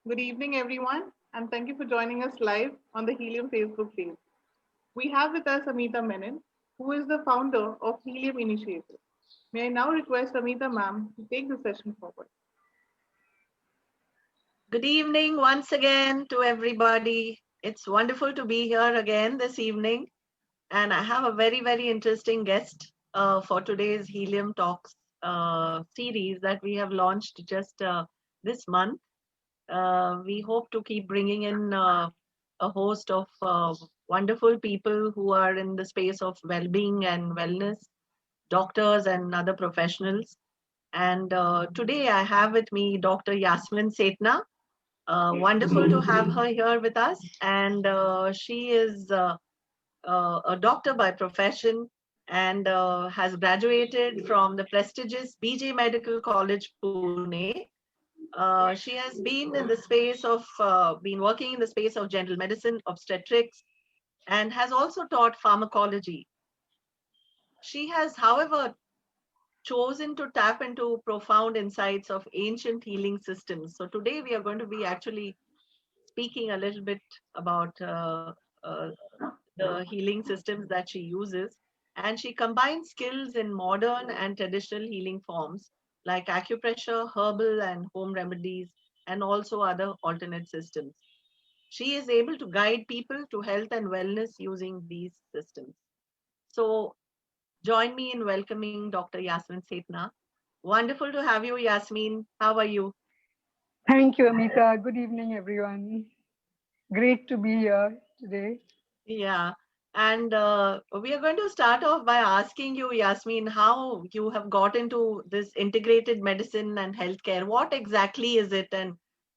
Good evening, everyone, and thank you for joining us live on the Helium Facebook page. We have with us Amita Menon, who is the founder of Helium Initiative. May I now request Amita ma'am to take the session forward. Good evening once again to everybody. It's wonderful to be here again this evening. And I have a very interesting guest for today's Helium Talks series that we have launched just this month. We hope to keep bringing in a host of wonderful people who are in the space of well-being and wellness, doctors and other professionals. And today I have with me Dr. Yasmin Setna. Wonderful to have her here with us. And she is a doctor by profession and has graduated from the prestigious BJ Medical College, Pune. She has been in the space of, been working in the space of general medicine, obstetrics, and has also taught pharmacology. She has, however, chosen to tap into profound insights of ancient healing systems. So today we are going to be actually speaking a little bit about the healing systems that she uses. And she combines skills in modern and traditional healing forms like acupressure, herbal, and home remedies, and also other alternate systems. She is able to guide people to health and wellness using these systems. So, join me in welcoming Dr. Yasmin Setna. Wonderful to have you, Yasmin. How are you? Thank you, Amita. Good evening, everyone. Great to be here today. Yeah. And we are going to start off by asking you, Yasmin, how you have got into this integrated medicine and healthcare. What exactly is it, and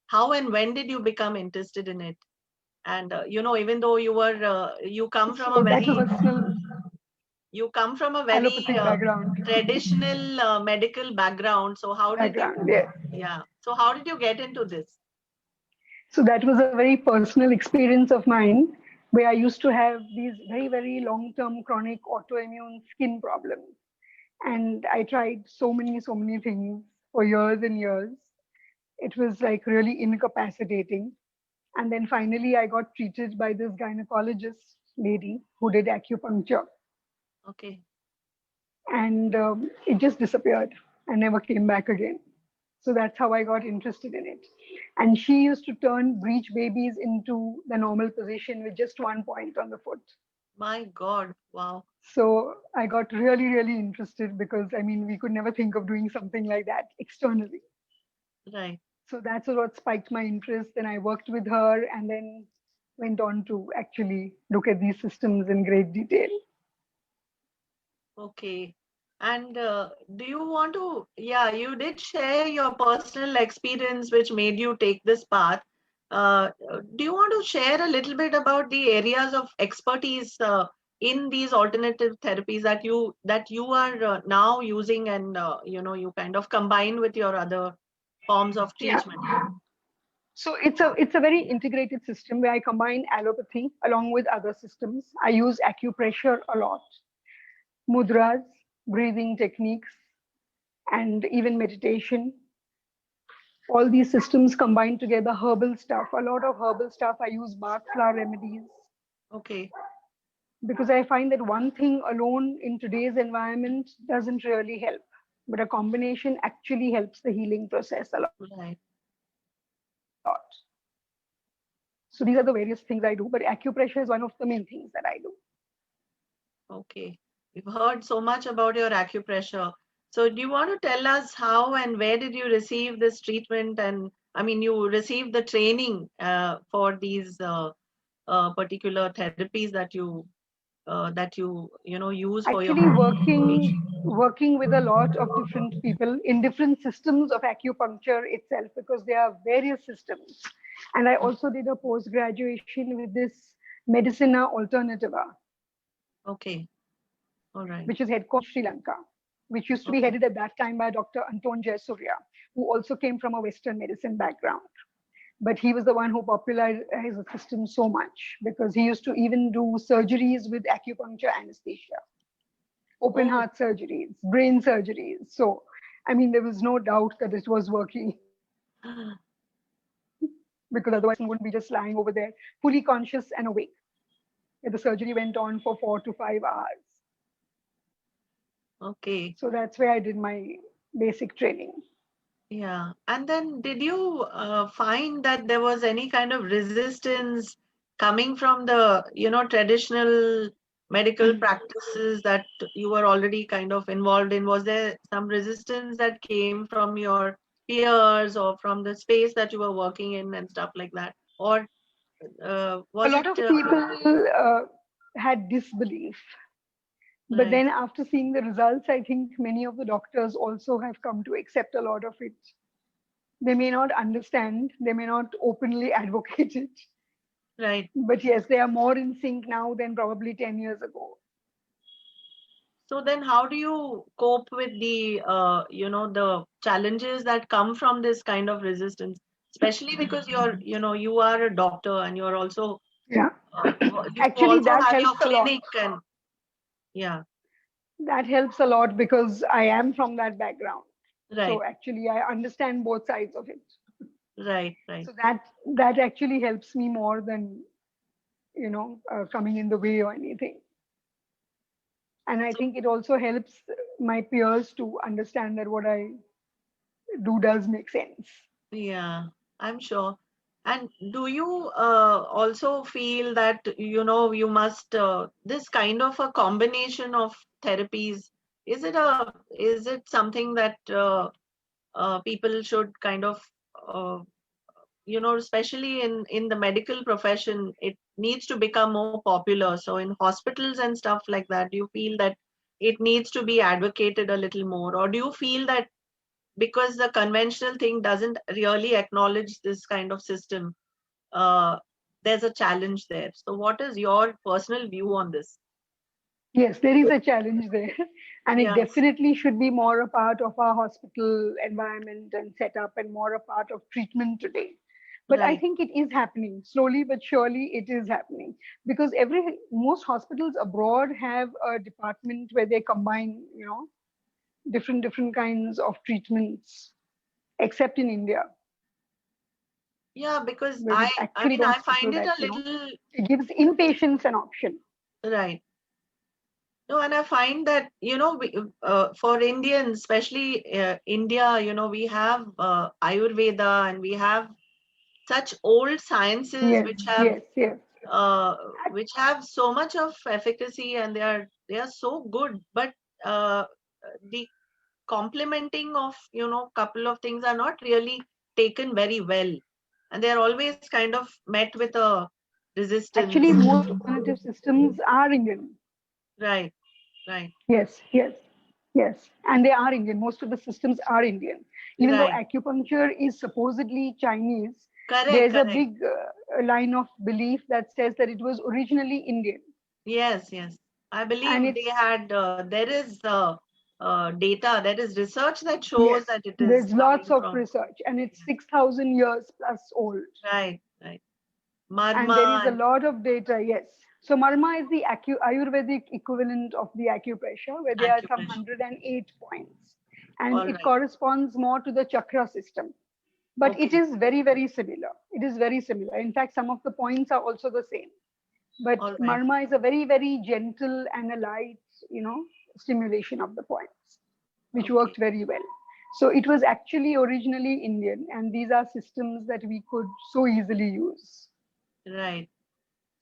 how and when did you become interested in it? And even though you come from So a that was very, a personal allopathic background. traditional medical background. So how did Background, you, yes. yeah. So how did you get into this? So that was a very personal experience of mine where I used to have these very long-term chronic autoimmune skin problems. And I tried so many things for years and years. It was like really incapacitating. And then finally, I got treated by this gynecologist lady who did acupuncture. Okay. And it just disappeared and never came back again. So that's how I got interested in it. And she used to turn breech babies into the normal position with just one point on the foot. My God. Wow. So I got really interested because I mean, we could never think of doing something like that externally. Right. So that's what spiked my interest. And I worked with her and then went on to actually look at these systems in great detail. Okay. And do you want to, yeah, you did share your personal experience which made you take this path. Do you want to share a little bit about the areas of expertise in these alternative therapies that you are now using and you kind of combine with your other forms of Yeah. treatment? So it's a very integrated system where I combine allopathy along with other systems. I use acupressure a lot, mudras, breathing techniques, and even meditation. All these systems combined together, herbal stuff, a lot of herbal stuff. I use Bach flower remedies Okay. because I find that one thing alone in today's environment doesn't really help. But a combination actually helps the healing process a lot. Right. So these are the various things I do, but acupressure is one of the main things that I do. Okay. We've heard so much about your acupressure. So do you want to tell us how and where did you receive this treatment? And I mean, you received the training for these particular therapies that you use for your Actually, working patient. working with a lot of different people in different systems of acupuncture itself, because there are various systems. And I also did a post graduation with this Medicina Alternativa, Okay. All right. which is headquartered in Sri Lanka, which used to be Okay. headed at that time by Dr. Anton Jayasurya, who also came from a Western medicine background. But he was the one who popularized the system so much because he used to even do surgeries with acupuncture anesthesia, open Oh, heart surgeries, brain surgeries. So, I mean, there was no doubt that it was working. because otherwise he wouldn't be just lying over there, fully conscious and awake. The surgery went on for 4 to 5 hours. Okay. So that's where I did my basic training. Yeah. And then did you find that there was any kind of resistance coming from the, traditional medical practices that you were already kind of involved in? Was there some resistance that came from your peers or from the space that you were working in and stuff like that? Or A was lot of it people had disbelief. But right, then after seeing the results, I think many of the doctors also have come to accept a lot of it. They may not understand, they may not openly advocate it, right? but yes, they are more in sync now than probably 10 years ago. So then how do you cope with the, the challenges that come from this kind of resistance, especially because you are a doctor and you're also, Yeah. you Actually, also that have your helps a lot. clinic and yeah, That helps a lot because I am from that background. right, So actually, I understand both sides of it. right, right. So that actually helps me more than coming in the way or anything. And I So, think it also helps my peers to understand that what I do does make sense. yeah, I'm sure. And do you also feel that, you must, this kind of a combination of therapies, is it something that people should kind of uh, especially in the medical profession, it needs to become more popular. So in hospitals and stuff like that, do you feel that it needs to be advocated a little more, or do you feel that because the conventional thing doesn't really acknowledge this kind of system, uh, there's a challenge there? So what is your personal view on this? Yes, there is a challenge there. And it Yes, definitely should be more a part of our hospital environment and setup and more a part of treatment today. But I right. think it is happening slowly, but surely it is happening because most hospitals abroad have a department where they combine, different kinds of treatments, except in India, Yeah, because where we I actually mean, don't I stick to find it that, a little it gives inpatients an option. right. No, and I find that, for Indians, especially India, we have Ayurveda and we have such old sciences Yes, yes, yes. which have so much of efficacy and they are so good, but uh, the complementing of, couple of things are not really taken very well, and they are always kind of met with a resistance. Actually, most alternative systems are Indian. Right, right, Yes, yes, yes. And they are Indian. Most of the systems are Indian. Even though right. acupuncture is supposedly Chinese, Correct, there's a correct. big line of belief that says that it was originally Indian. Yes, yes. I And believe they it's, had, there is data, there is research that shows yes, that it is there's lots coming of from. research, and it's 6,000 years plus old. Right, right. And there is Marma a and lot of data, yes. So Marma is the Ayurvedic equivalent of the acupressure, where there are some acupressure. 108 points. And All it right. corresponds more to the chakra system. But it Okay. is very, very similar. It is very similar. In fact, some of the points are also the same. But All right. Marma is a very, very gentle and a light, stimulation of the points, which Okay. worked very well. So it was actually originally Indian, and these are systems that we could so easily use. Right.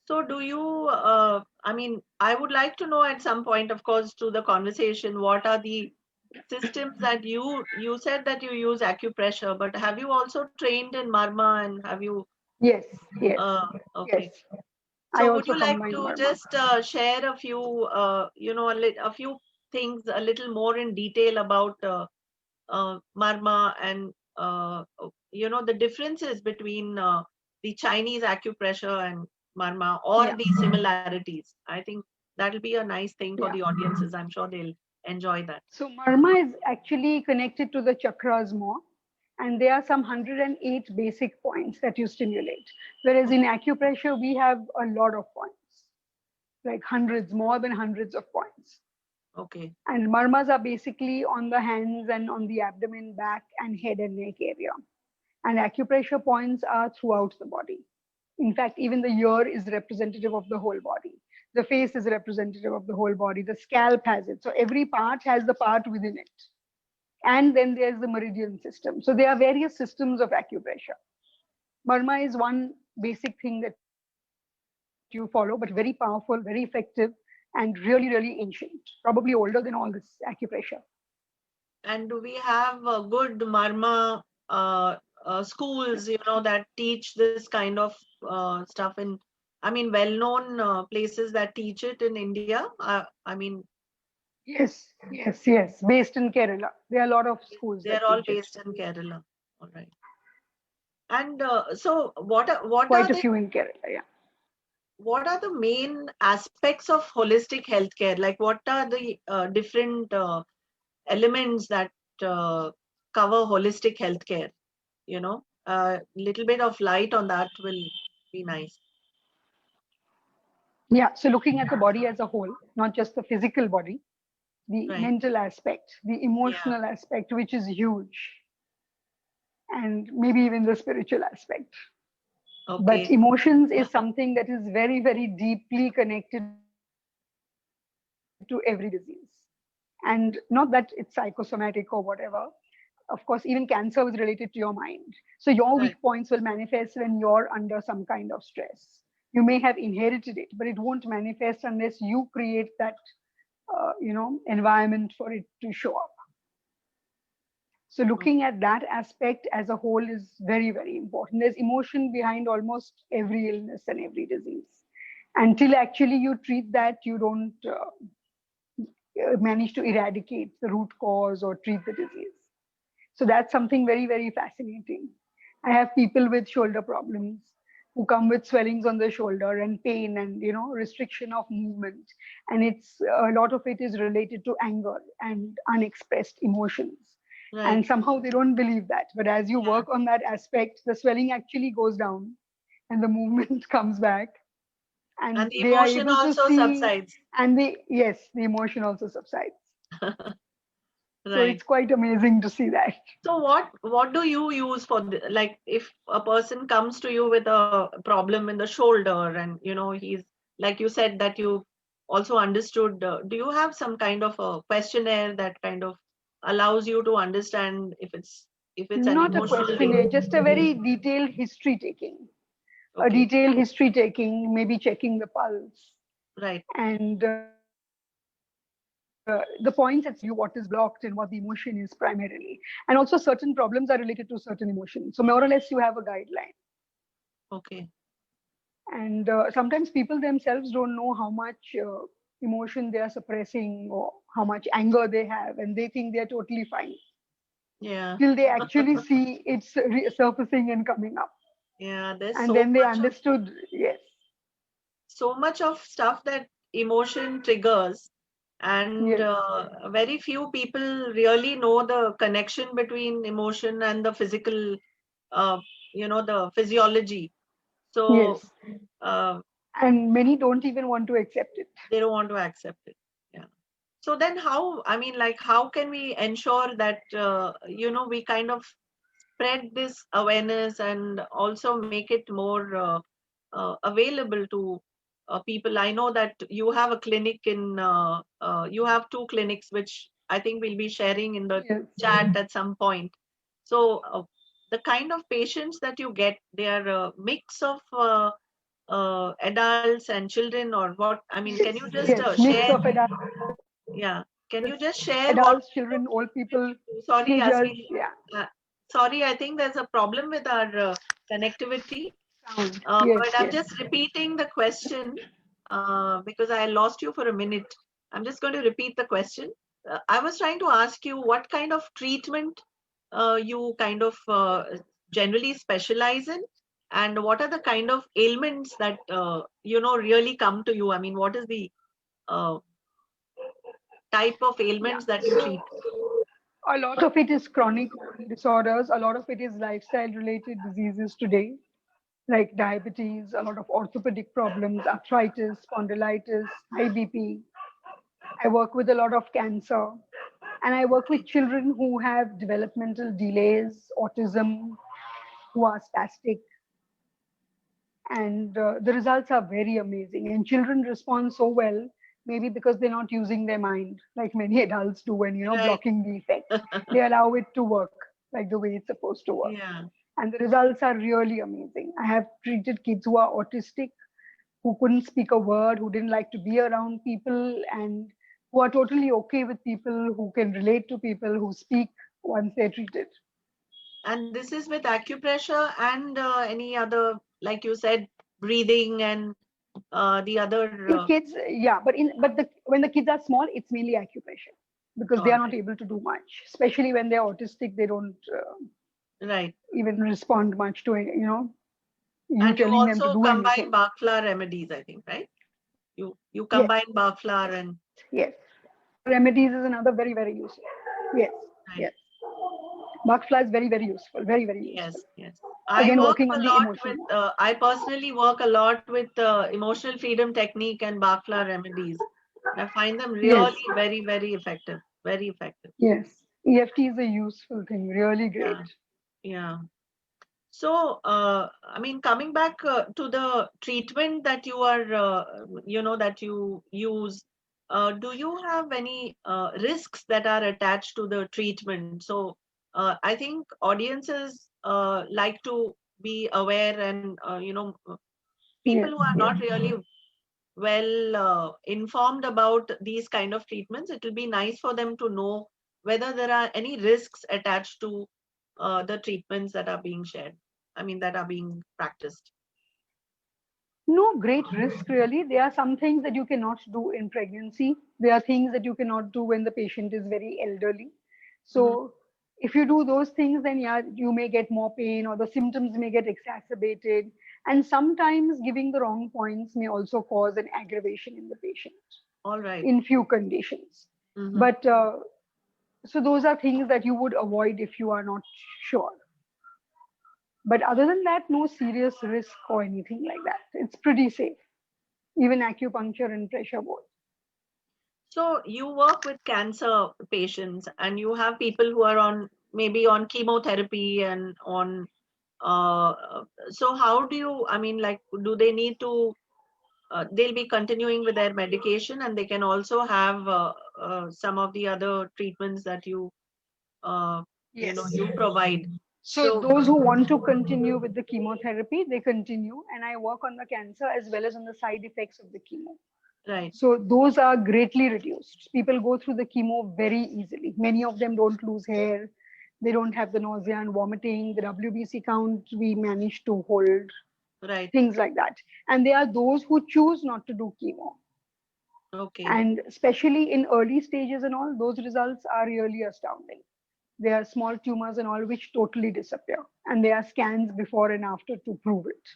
So do you, I mean, I would like to know at some point, of course, through the conversation, what are the systems that you said that you use acupressure, but have you also trained in Marma and have you, Yes, yes, yes. okay. I So would also you like combine to Marma. just share a few, a few things a little more in detail about Marma and, the differences between the Chinese acupressure and Marma, or Yeah, the similarities? I think that'll be a nice thing for yeah. the audiences. I'm sure they'll enjoy that. So Marma is actually connected to the chakras more. And there are some 108 basic points that you stimulate. Whereas in acupressure, we have a lot of points, like hundreds, more than hundreds of points. Okay. And marmas are basically on the hands and on the abdomen, back, and head and neck area. And acupressure points are throughout the body. In fact, even the ear is representative of the whole body. The face is representative of the whole body. The scalp has it. So every part has the part within it. And then there's the meridian system. So there are various systems of acupressure. Marma is one basic thing that you follow, but very powerful, very effective, and really, really ancient, probably older than all this acupressure. And do we have good Marma schools, that teach this kind of stuff in, I mean, well-known places that teach it in India? I mean, Yes, yes, yes. Based in Kerala. There are a lot of schools they're that all teach it. based in Kerala. All right. And so what Quite are a few in Kerala, yeah. what are the main aspects of holistic healthcare? Like, what are the different elements that cover holistic healthcare? A little bit of light on that will be nice. Yeah, so looking at the body as a whole, not just the physical body, the Right. mental aspect, the emotional aspect, which is huge, and maybe even the spiritual aspect. Okay. But emotions is something that is very, very deeply connected to every disease. And not that it's psychosomatic or whatever. Of course, even cancer is related to your mind. So your Right. weak points will manifest when you're under some kind of stress. You may have inherited it, but it won't manifest unless you create that, environment for it to show up. So looking at that aspect as a whole is very, very important. There's emotion behind almost every illness and every disease. Until actually you treat that, you don't manage to eradicate the root cause or treat the disease. So that's something very, very fascinating. I have people with shoulder problems who come with swellings on the shoulder and pain and restriction of movement. And it's a lot of it is related to anger and unexpressed emotions. Right. And somehow they don't believe that. But as you work on that aspect, the swelling actually goes down and the movement comes back. And the they are emotion able also to see, subsides. and the emotion also subsides. So Right. it's quite amazing to see that. So what do you use for like if a person comes to you with a problem in the shoulder and he's like you said that you also understood, do you have some kind of a questionnaire that kind of allows you to understand if it's an Not a emotional questionnaire, thing? just a very detailed history taking. A Okay. detailed history taking, maybe checking the pulse. Right. And the points that you what is blocked and what the emotion is primarily. And also certain problems are related to certain emotions. So more or less you have a guideline. Okay. And sometimes people themselves don't know how much emotion they are suppressing or how much anger they have, and they think they're totally fine. Yeah. Till they actually see it's surfacing and coming up. Yeah, there's And so then they much understood, yes. so much of stuff that emotion triggers, and Yes. very few people really know the connection between emotion and the physical, the physiology. So Yes. uh, And many don't even want to accept it. they don't want to accept it. Yeah. So then how can we ensure that we kind of spread this awareness and also make it more available to people? I know that you have a clinic you have two clinics, which I think we'll be sharing in the Yes. chat at some point. So the kind of patients that you get, they are a mix of adults and children, or what? I mean, can you just Yes. Mix share? of adults, Yeah. Can you just share what? children, old people, Sorry, teenagers. Yasmin. Yeah. Sorry, I think there's a problem with our connectivity. Sound. But Yes. I'm Yes. just repeating the question because I lost you for a minute. I'm just going to repeat the question. I was trying to ask you what kind of treatment you kind of generally specialize in, and what are the kind of ailments that really come to you. I mean, what is the uh, type of Yeah. ailments that you treat? A lot of it is chronic disorders. A lot of it is lifestyle related diseases today, like diabetes, a lot of orthopedic problems, arthritis, spondylitis, high BP. I work with a lot of cancer. And I work with children who have developmental delays, autism, who are spastic. And the results are very amazing. And children respond so well, maybe because they're not using their mind like many adults do when, Right. blocking the effects. They allow it to work like the way it's supposed to work. Yeah. And the results are really amazing. I have treated kids who are autistic, who couldn't speak a word, who didn't like to be around people, and who are totally okay with people, who can relate to people, who speak once they're treated. And this is with acupressure and any other, like you said, breathing and the other. In kids, yeah, when the kids are small, it's mainly acupressure because they All are not right. able to do much. Especially when they're autistic, they don't Right. even respond much to it. You And you telling them to also do combine anything. Bach flower remedies, I think, right? You Yes, combine Bach flower and yes. Remedies is another very, very useful. Yes, right. yes. Bhakshla is very, very useful. Very, very useful. Yes, yes. I Again, work working a on the lot emotion. with, I personally work a lot with emotional freedom technique and Bach flower remedies. I find them Yes, really very, very effective. Very effective. yes. EFT is a useful thing. Really great. Yeah, yeah. So, I mean, coming back to the treatment that you are, that you use, do you have any risks that are attached to the treatment? So, I think audiences like to be aware and, people Yes, who are yes. not really well informed about these kind of treatments, it will be nice for them to know whether there are any risks attached to the treatments that are being shared. I mean, that are being practiced. No great risk, really. There are some things that you cannot do in pregnancy. There are things that you cannot do when the patient is very elderly. Mhm. So, if you do those things, then yeah, you may get more pain or the symptoms may get exacerbated. And sometimes giving the wrong points may also cause an aggravation in the patient All right. in few conditions. Mhm. But so those are things that you would avoid if you are not sure. But other than that, no serious risk or anything like that. It's pretty safe. Even acupuncture and pressure both. So you work with cancer patients and you have people who are on maybe on chemotherapy and on so how do you, I mean, like, do they need to they'll be continuing with their medication and they can also have some of the other treatments that uh, Yes. you provide. So So, those who want to continue with the chemotherapy, they continue, and I work on the cancer as well as on the side effects of the chemo. right, So those are greatly reduced. People go through the chemo very easily. Many of them don't lose hair. They don't have the nausea and vomiting. The WBC count we manage to hold, right, things like that. And there are those who choose not to do chemo. okay, And especially in early stages and all, those results are really astounding. There are small tumors and all which totally disappear. And there are scans before and after to prove it.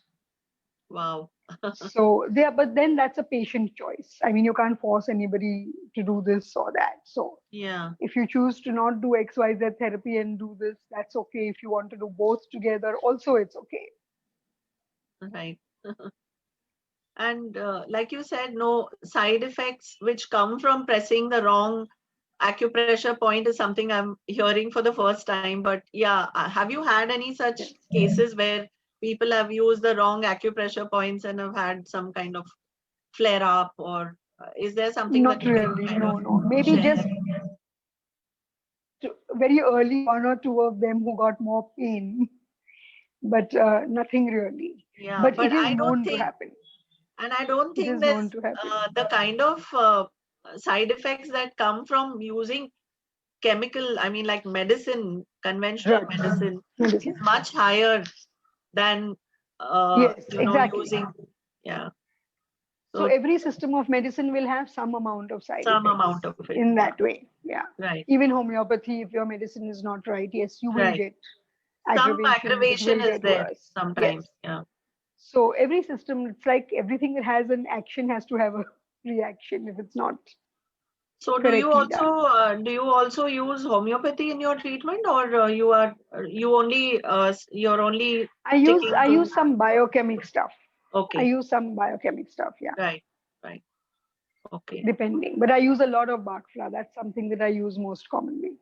wow, So there, but then that's a patient choice. I mean, you can't force anybody to do this or that. So yeah, if you choose to not do XYZ therapy and do this, that's okay. If you want to do both together, also it's okay. right. And like you said, no side effects which come from pressing the wrong acupressure point is something I'm hearing for the first time. But yeah, have you had any such cases where people have used the wrong acupressure points and have had some kind of flare up, or is there something that Not you can really. kind of No, no. Maybe share? just very early, one or two of them who got more pain, but nothing really. Yeah, But but it is I don't known to think, happen. and I don't It think is there's known to happen. the kind of side effects that come from using chemical, I mean, like medicine, conventional Drugs, medicine is medicine. much higher than, Yes, exactly. using, yeah. So So every system of medicine will have some amount of side some effects amount of it. in Yeah. that way. Yeah. Right. Even homeopathy, if your medicine is not right, yes, you will Right. get Some aggravations. It aggravation will is get there worse. Yes. sometimes. Yeah. So every system, it's like everything that has an action has to have a reaction if it's not So correctly done. do you also use homeopathy in your treatment, or you only you're only sticking I to use some biochemic stuff. I okay, use some biochemic stuff, yeah, right, right, okay, depending. But I use a lot of Bach flower. That's something that I use most commonly.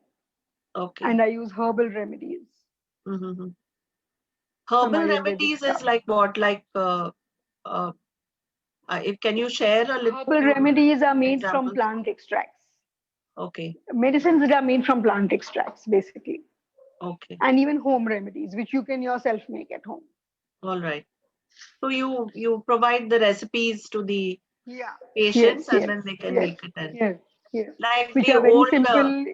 okay. And I use herbal remedies. Mm-hmm. some Herbal Ayurvedic remedies is stuff. like what? Like, can you share a little Herbal few remedies are made from examples? plant extracts. Okay, Medicines that are made from plant extracts, basically, okay, and even home remedies, which you can yourself make at home. all right. So you provide the recipes to the Yeah. patients Yes, and yes, then they can yes, make it and yes, yes. like Which the are very old simple.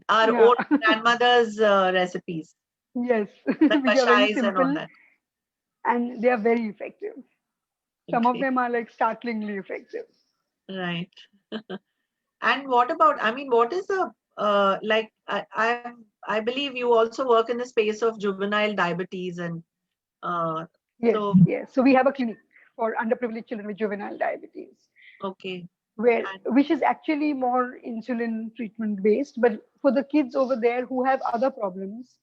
our Yeah. old grandmother's recipes, Yes, the which are very kashais and all simple that. and they are very effective. Some of Okay, them are like startlingly effective. right. And what about, I mean, what is the like I believe you also work in the space of juvenile diabetes and uh Yes, so yes. So we have a clinic for underprivileged children with juvenile diabetes, okay. where And which is actually more insulin treatment based. But for the kids over there who have other problems,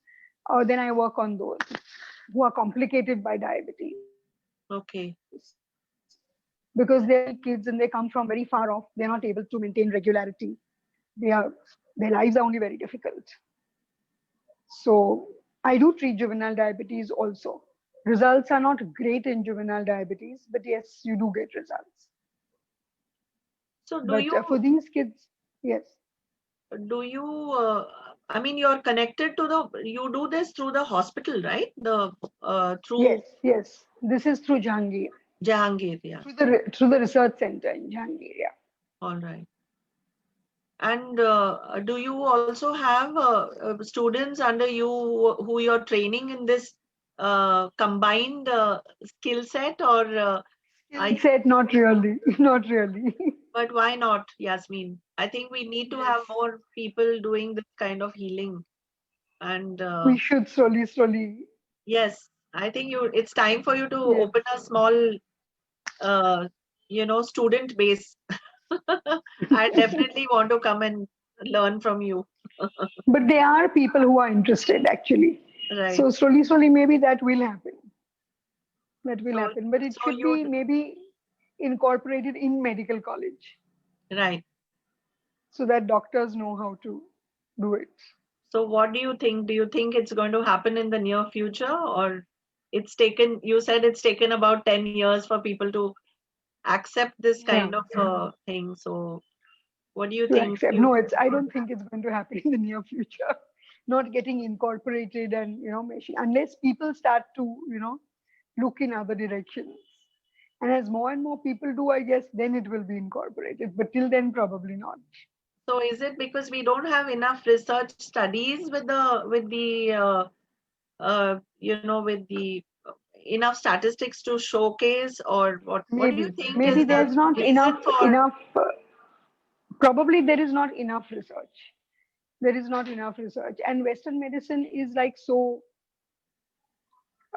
then I work on those who are complicated by diabetes. okay. Because they're kids and they come from very far off, they're not able to maintain regularity. They are their lives are only very difficult. So I do treat juvenile diabetes also. Results are not great in juvenile diabetes, but yes, you do get results. So But for these kids, yes, do you I mean you're connected to the you do this through the hospital, right? The yes, through yes. This is through Jahangir, Jahangir, yeah. through the research center in Jahangir. Yeah. All right. And do you also have students under you who you're training in this combined skill set or Skill I set, not really, not really. but why not, Yasmin? I think we need to Yes, have more people doing this kind of healing. And we should slowly, slowly. yes, I think it's time for you to Yes, open a small uh, student base. I definitely want to come and learn from you. but there are people who are interested actually. Right. So slowly, slowly, maybe that will happen. That will So, happen, but it so should you be maybe incorporated in medical college right. so that doctors know how to do it. So what do you think? Do you think it's going to happen in the near future, or it's taken? You said it's taken about 10 years for people to accept this Yeah, kind of thing. So what do you to think? accept. You No, it's. I don't think it's going to happen in the near future. Not getting incorporated and machine unless people start to look in other directions. And as more and more people do, I guess then it will be incorporated. But till then, probably not. so is it because we don't have enough research studies with the with the enough statistics to showcase, or what do you think Maybe is the there's not reason for? enough. Probably there is not enough research. There is not enough research, and Western medicine is like so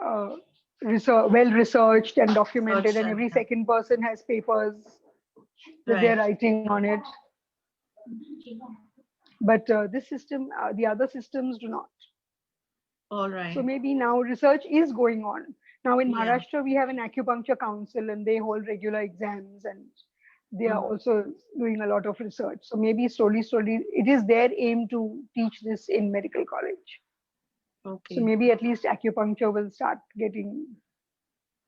uh, well researched and documented, Research and and every second person has papers that right. they're writing on it. But this system, the other systems do not. All So right. maybe now research is going on. Now in Yeah. Maharashtra, we have an acupuncture council and they hold regular exams and they are Mm, also doing a lot of research. So maybe slowly, slowly, it is their aim to teach this in medical college. So okay. maybe at least acupuncture will start getting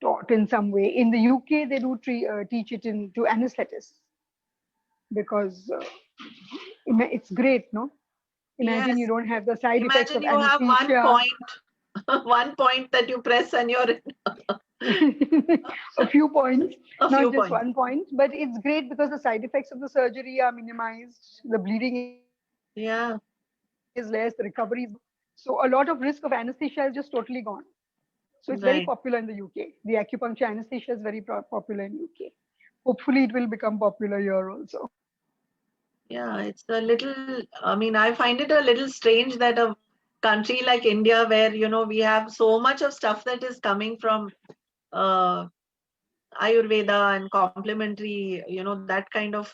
taught in some way. In the UK, they do teach it to anesthetists because it's great, no? Imagine you Yes. don't have the side effects Imagine of you have one anesthesia. point, one point that you press and you're in A few points, a not few just points. one point, but it's great because the side effects of the surgery are minimized, the bleeding is less, the recovery Yeah. is good. So a lot of risk of anesthesia is just totally gone. So it's very popular in the Right. UK. The acupuncture anesthesia is very popular in UK. Hopefully, it will become popular here also. Yeah. It's a little, I mean, I find it a little strange that a country like India, where, we have so much of stuff that is coming from uh, Ayurveda and complementary, that kind of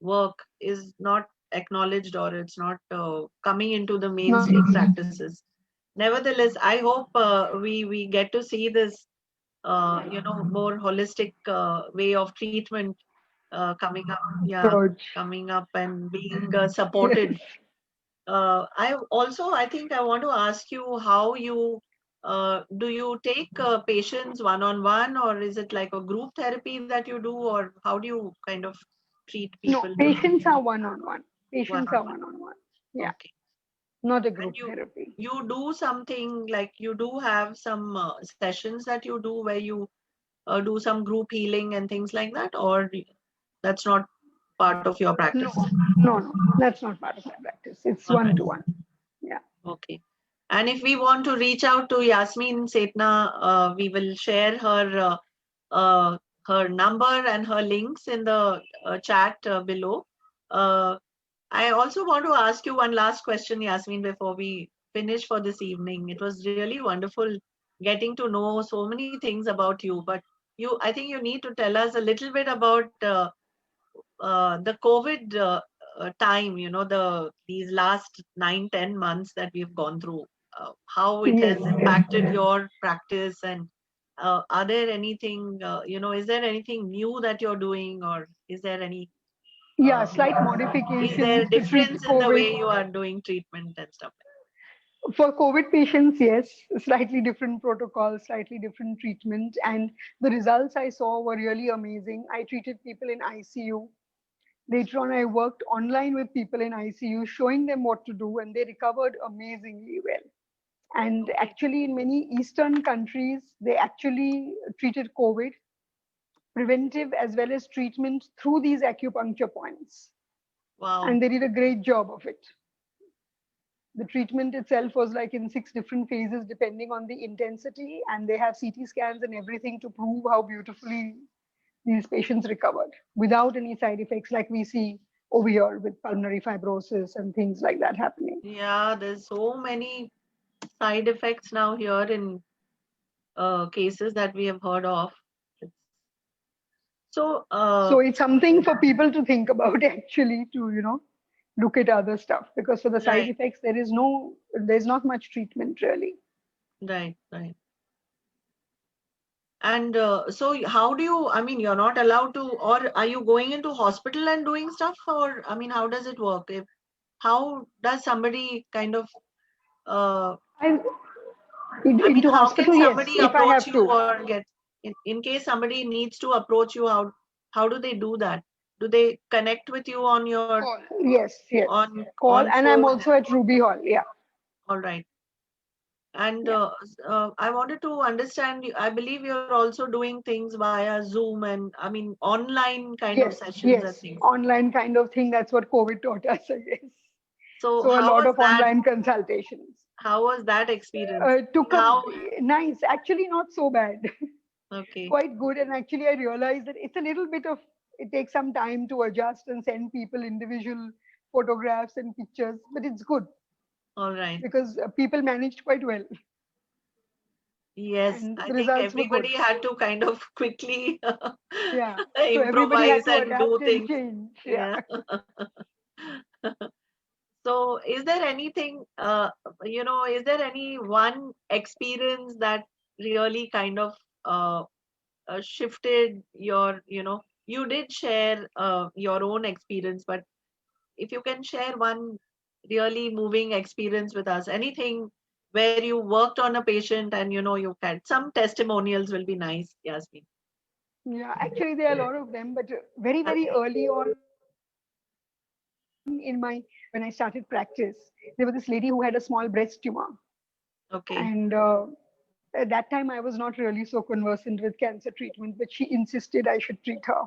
work is not acknowledged or it's not coming into the Not mainstream practices. Nevertheless, I hope we get to see this, more holistic way of treatment coming up. Yeah, approach. coming up and being Yes. supported. I think I want to ask you how you do you take patients one-on-one, or is it like a group therapy that you do, or how do you kind of treat No, people patients are one-on-one. Patients are one-on-one? one-on-one. Yeah, Okay. not a And group therapy. you do something like you do have some sessions that you do where you do some group healing and things like that, or that's not part of your No, practice? no, that's not part of my practice. It's All right. one-to-one. Yeah. Okay. And if we want to reach out to Yasmin Setna, we will share her number and her links in the chat below. I also want to ask you one last question, Yasmin, before we finish for this evening. It was really wonderful getting to know so many things about you, but I think you need to tell us a little bit about the COVID time, these last 9-10 months that we've gone through, how it Yes. has impacted your practice, and are there anything, is there anything new that you're doing, or is there any, Yeah, uh, slight is there a modifications to treat difference in the COVID. way you are doing treatment and stuff? For COVID patients, yes, slightly different protocol, slightly different treatment. And the results I saw were really amazing. I treated people in ICU. Later on, I worked online with people in ICU, showing them what to do, and they recovered amazingly well. And Okay. actually, in many Eastern countries, they actually treated COVID, preventive as well as treatment, through these acupuncture points. Wow. And they did a great job of it. The treatment itself was like in 6 different phases, depending on the intensity. And they have CT scans and everything to prove how beautifully these patients recovered without any side effects like we see over here with pulmonary fibrosis and things like that happening. Yeah, there's so many side effects now here in cases that we have heard of. It's- So, So it's something for people to think about actually, to, look at other stuff, because for the side right, effects, there's not much treatment really. right, right. And so how do you, I mean, you're not allowed to, or are you going into hospital and doing stuff, or, I mean, how does it work? How does somebody kind of, uh, I, I mean, into how can hospital, yes, somebody if I approach have you to. or get, in case somebody needs to approach you, how do they do that? Do they connect with you on your, Call. Yes, yes. Call. on And I'm phone? also at Ruby Hall. Yeah. All right. And Yeah. I wanted to understand, I believe you're also doing things via Zoom and, I mean, online kind of Yes, sessions and yes. things. Online kind of thing. That's what COVID taught us, I guess. So So a lot of online consultations. how was that experience? Took up How, nice. Actually, not so bad. okay, Quite good. And actually, I realized that it's a little bit of, it takes some time to adjust and send people individual photographs and pictures, but it's good all right. because people managed quite well Yes, and I the think results were good. everybody had to kind of quickly Yeah. So everybody improvise had to and do adapt and things. change. Yeah. Yeah. So is there anything, is there any one experience that really kind of shifted your, you did share your own experience, but if you can share one really moving experience with us, anything where you worked on a patient and, you had some testimonials will be nice, Yasmin. Yeah. Actually, there are a lot of them, but very, very early on in when I started practice, there was this lady who had a small breast tumor. Okay. And at that time, I was not really so conversant with cancer treatment, but she insisted I should treat her.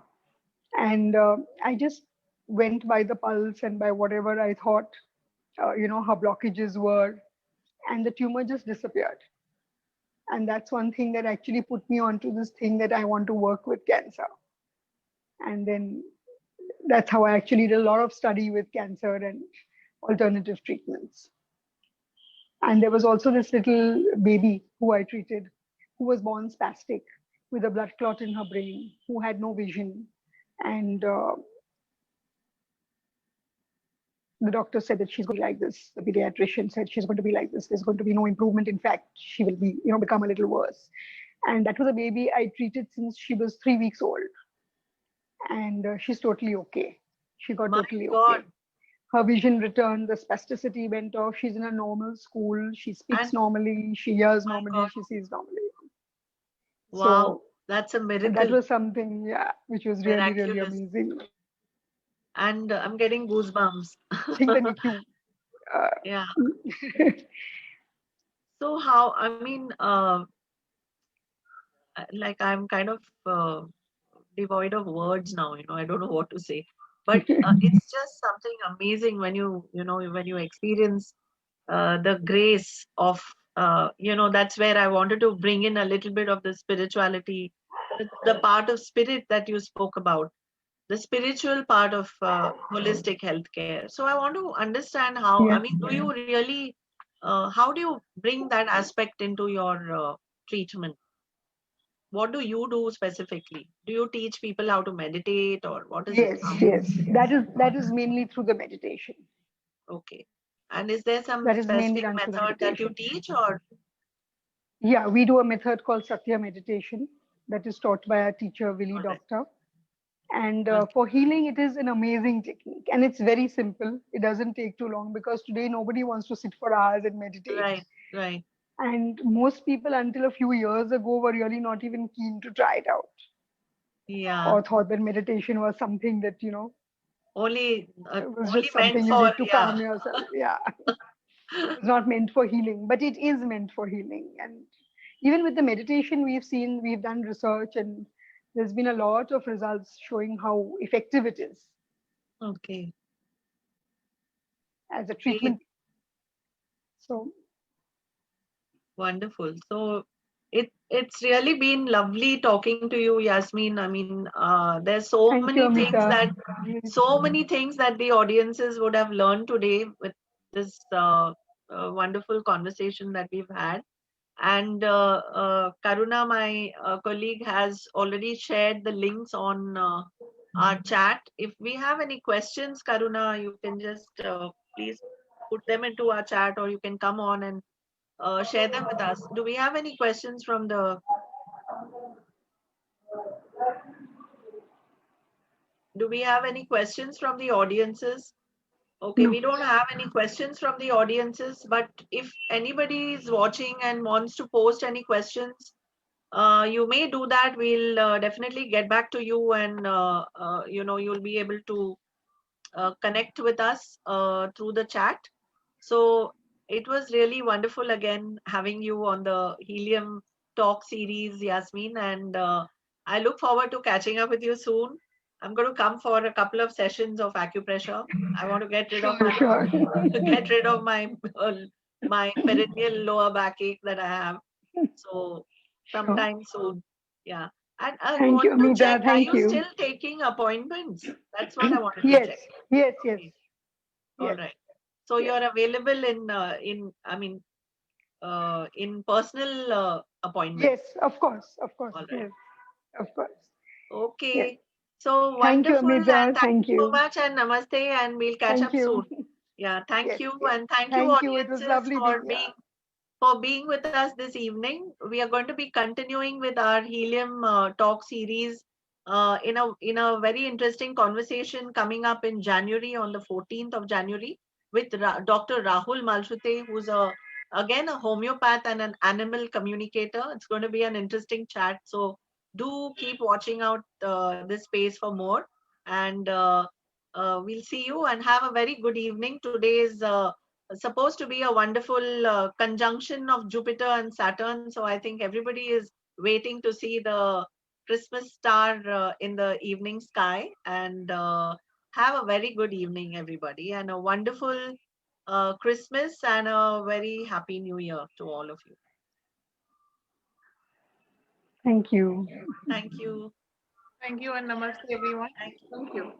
And I just went by the pulse and by whatever I thought, her blockages were, and the tumor just disappeared. And that's one thing that actually put me onto this thing that I want to work with cancer. And then that's how I actually did a lot of study with cancer and alternative treatments. And there was also this little baby who I treated, who was born spastic with a blood clot in her brain, who had no vision. And the doctor said that she's going to be like this. The pediatrician said she's going to be like this. There's going to be no improvement. In fact, she will be, become a little worse. And that was a baby I treated since she was 3 weeks old. And she's totally okay. She got My totally God. okay. her vision returned, the spasticity went off. She's in a normal school. She speaks And normally. She hears my normally. God, She sees normally. wow, So that's a that miracle, was something, yeah, which was really, really miraculous. amazing. And I'm getting goosebumps. Things that make you, uh, Yeah. So how, I mean, like I'm kind of devoid of words now, I don't know what to say. But it's just something amazing when when you experience the grace of, that's where I wanted to bring in a little bit of the spirituality, the part of spirit that you spoke about, the spiritual part of holistic healthcare. So I want to understand how, I yeah. mean, do you really, how do you bring that aspect into your treatment? What do you do specifically? Do you teach people how to meditate, or what is it? Yes, yes. That is mainly through the meditation. Okay. And is there some That is mainly specific done through the method that you meditation. teach, or? Yeah, we do a method called Satya meditation that is taught by our teacher, Willie All right. Doctor. And Well, for healing, it is an amazing technique. And it's very simple. It doesn't take too long because today nobody wants to sit for hours and meditate. right, right. And most people, until a few years ago, were really not even keen to try it out Yeah. or thought that meditation was something that, it was Only just meant something you for, did to yeah. calm yourself. Yeah. It's not meant for healing, but it is meant for healing. And even with the meditation, we've done research, and there's been a lot of results showing how effective it is Okay. as a Great. treatment. So Wonderful. So it's really been lovely talking to you, Yasmin. I mean, there's thank you, Amita. Really, so many things that the audiences would have learned today with this wonderful conversation that we've had. And Karuna, my colleague, has already shared the links on our chat. If we have any questions, Karuna, you can just please put them into our chat, or you can come on and share them with us. Do we have any questions from the Do we have any questions from the audiences? Okay, no. we don't have any questions from the audiences, but if anybody is watching and wants to post any questions, you may do that. We'll definitely get back to you, and you'll be able to connect with us through the chat. So it was really wonderful again having you on the Helium Talk series, Yasmin, and I look forward to catching up with you soon. I'm going to come for a couple of sessions of acupressure. I want to get rid of Sure, sure. get rid of my perennial lower backache that I have. So Sure. sometime soon, yeah. And I Thank you, wanted to Amita. check: are Thank you you. still taking appointments? That's what I wanted to Yes, check. yes, yes, Okay. All yes, right. So yes, you're available in personal appointments. yes. Of course, of course. All right. Yes, of course. Yes. Okay. So Thank you, wonderful, and Amita. thank Thank you so you. much, and namaste, and we'll catch Thank up you. soon. Yeah, thank Yes, you, yes. and thank you, Thank you. It was audiences, lovely being here. for being with us this evening. We are going to be continuing with our Helium Talk series in a very interesting conversation coming up in January, on the 14th of January, with Dr. Rahul Malshute, who's again a homeopath and an animal communicator. It's going to be an interesting chat. So do keep watching out this space for more, and we'll see you and have a very good evening. Today is supposed to be a wonderful conjunction of Jupiter and Saturn. So I think everybody is waiting to see the Christmas star in the evening sky. And have a very good evening, everybody, and a wonderful Christmas and a very happy New Year to all of you. Thank you. Thank you. Thank you and namaste, everyone. Thank you. Thank you.